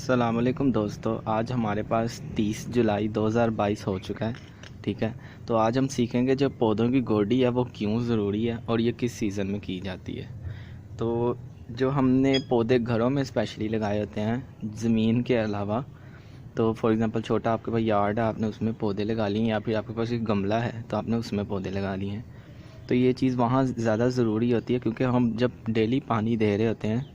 अस्सलामुअलैकुम दोस्तों, आज हमारे पास 30 जुलाई 2022 हो चुका है। ठीक है, तो आज हम सीखेंगे जो पौधों की गोडी है वो क्यों ज़रूरी है और ये किस सीज़न में की जाती है। तो जो हमने पौधे घरों में स्पेशली लगाए होते हैं ज़मीन के अलावा, तो फॉर एग्ज़ाम्पल छोटा आपके पास यार्ड है, आपने उसमें पौधे लगा लिए, या फिर आपके पास एक गमला है तो आपने उसमें पौधे लगा लिए हैं। तो ये चीज़ वहाँ ज़्यादा ज़रूरी होती है, क्योंकि हम जब डेली पानी दे रहे होते हैं,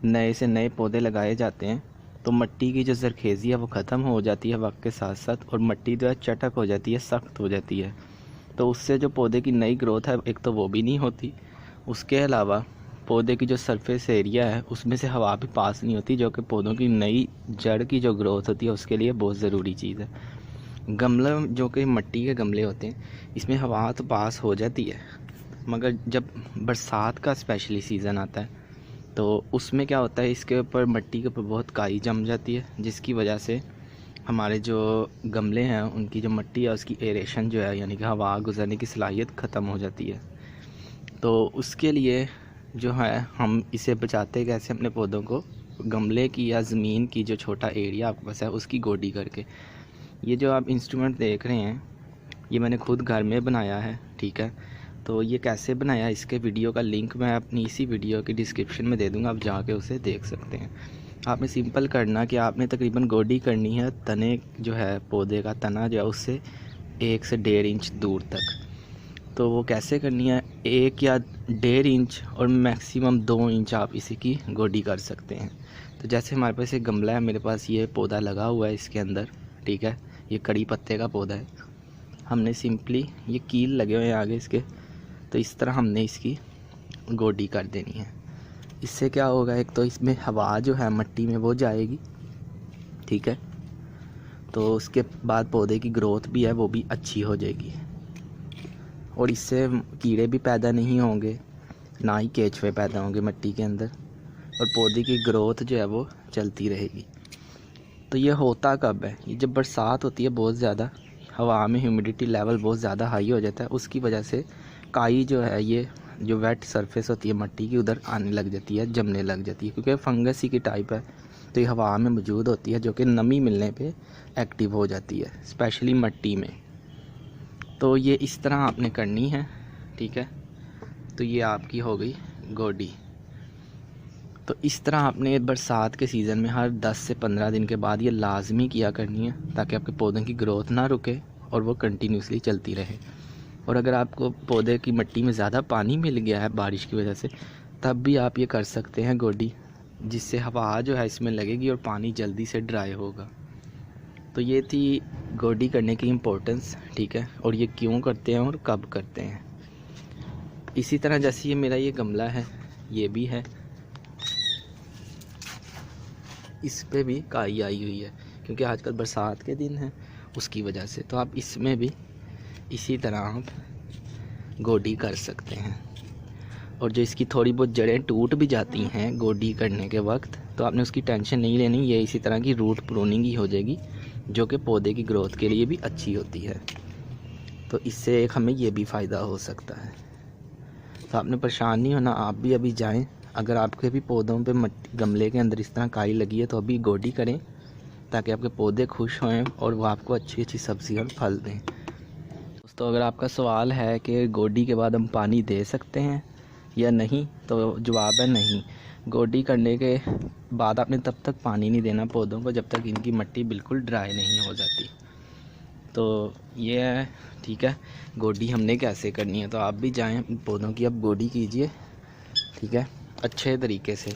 नए से नए पौधे लगाए जाते हैं, तो मिट्टी की जो ज़रखेज़ी है वो ख़त्म हो जाती है वक्त के साथ साथ, और मिट्टी जो है चटक हो जाती है, सख्त हो जाती है। तो उससे जो पौधे की नई ग्रोथ है एक तो वो भी नहीं होती, उसके अलावा पौधे की जो सरफेस एरिया है उसमें से हवा भी पास नहीं होती, जो कि पौधों की नई जड़ की जो ग्रोथ होती है उसके लिए बहुत ज़रूरी चीज़ है। गमला जो कि मिट्टी के गमले होते हैं, इसमें हवा तो पास हो जाती है, मगर जब बरसात का स्पेशली सीज़न आता है तो उसमें क्या होता है, इसके ऊपर मिट्टी के ऊपर बहुत काई जम जाती है, जिसकी वजह से हमारे जो गमले हैं उनकी जो मिट्टी है उसकी एरेशन जो है, यानी कि हवा गुजरने की सलाहियत ख़त्म हो जाती है। तो उसके लिए जो है हम इसे बचाते कैसे अपने पौधों को, गमले की या ज़मीन की जो छोटा एरिया आपके पास है उसकी गोडी करके। ये जो आप इंस्ट्रूमेंट देख रहे हैं ये मैंने खुद घर में बनाया है। ठीक है, तो ये कैसे बनाया इसके वीडियो का लिंक मैं अपनी इसी वीडियो की डिस्क्रिप्शन में दे दूंगा, आप जाके उसे देख सकते हैं। आपने सिंपल करना कि आपने तकरीबन गोडी करनी है तने जो है, पौधे का तना जो है उससे 1 से 1.5 इंच दूर तक। तो वो कैसे करनी है, 1 या 1.5 इंच और मैक्सिमम 2 इंच आप इसी की गोडी कर सकते हैं। तो जैसे हमारे पास एक गमला है, मेरे पास ये पौधा लगा हुआ है इसके अंदर। ठीक है, ये कड़ी पत्ते का पौधा है। हमने सिंपली ये कील लगे हुए हैं आगे इसके, तो इस तरह हमने इसकी गोडी कर देनी है। इससे क्या होगा, एक तो इसमें हवा जो है मिट्टी में वो जाएगी। ठीक है, तो उसके बाद पौधे की ग्रोथ भी है वो भी अच्छी हो जाएगी, और इससे कीड़े भी पैदा नहीं होंगे, ना ही केचुए पैदा होंगे मिट्टी के अंदर, और पौधे की ग्रोथ जो है वो चलती रहेगी। तो ये होता कब है, ये जब बरसात होती है बहुत ज़्यादा, हवा में ह्यूमिडिटी लेवल बहुत ज़्यादा हाई हो जाता है, उसकी वजह से काई जो है, ये जो वेट सरफेस होती है मिट्टी की उधर आने लग जाती है, जमने लग जाती है, क्योंकि फंगस ही की टाइप है। तो ये हवा में मौजूद होती है, जो कि नमी मिलने पे एक्टिव हो जाती है, स्पेशली मिट्टी में। तो ये इस तरह आपने करनी है। ठीक है, तो ये आपकी हो गई गोडी। तो इस तरह आपने बरसात के सीज़न में हर 10 से 15 दिन के बाद ये लाजमी किया करनी है, ताकि आपके पौधों की ग्रोथ ना रुके और वो कंटिन्यूसली चलती रहे। और अगर आपको पौधे की मिट्टी में ज़्यादा पानी मिल गया है बारिश की वजह से, तब भी आप ये कर सकते हैं गोडी, जिससे हवा जो है इसमें लगेगी और पानी जल्दी से ड्राई होगा। तो ये थी गोडी करने की इम्पोर्टेंस। ठीक है, और ये क्यों करते हैं और कब करते हैं। इसी तरह जैसे ये मेरा ये गमला है, ये भी है, इस पे भी काई आई हुई है, क्योंकि आजकल बरसात के दिन हैं उसकी वजह से। तो आप इसमें भी इसी तरह आप गोडी कर सकते हैं। और जो इसकी थोड़ी बहुत जड़ें टूट भी जाती हैं गोडी करने के वक्त, तो आपने उसकी टेंशन नहीं लेनी, ये इसी तरह की रूट प्रूनिंग ही हो जाएगी, जो कि पौधे की ग्रोथ के लिए भी अच्छी होती है। तो इससे एक हमें ये भी फ़ायदा हो सकता है। तो आपने परेशान नहीं होना, आप भी अभी जाएं, अगर आपके भी पौधों पे मिट्टी गमले के अंदर इस तरह काई लगी है तो अभी गोडी करें, ताकि आपके पौधे खुश हों और वो आपको अच्छी अच्छी सब्ज़ी और फल दें। दोस्तों, अगर आपका सवाल है कि गोडी के बाद हम पानी दे सकते हैं या नहीं, तो जवाब है नहीं। गोडी करने के बाद आपने तब तक पानी नहीं देना पौधों को जब तक इनकी मिट्टी बिल्कुल ड्राई नहीं हो जाती। तो ये है। ठीक है, गोडी हमने कैसे करनी है, तो आप भी जाएं पौधों की अब गोडी कीजिए। ठीक है, अच्छे तरीके से,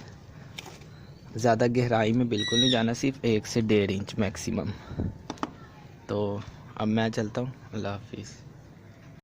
ज़्यादा गहराई में बिल्कुल नहीं जाना, सिर्फ 1 से 1.5 इंच मैक्सिमम। तो अब मैं चलता हूँ, अल्लाह हाफिज़।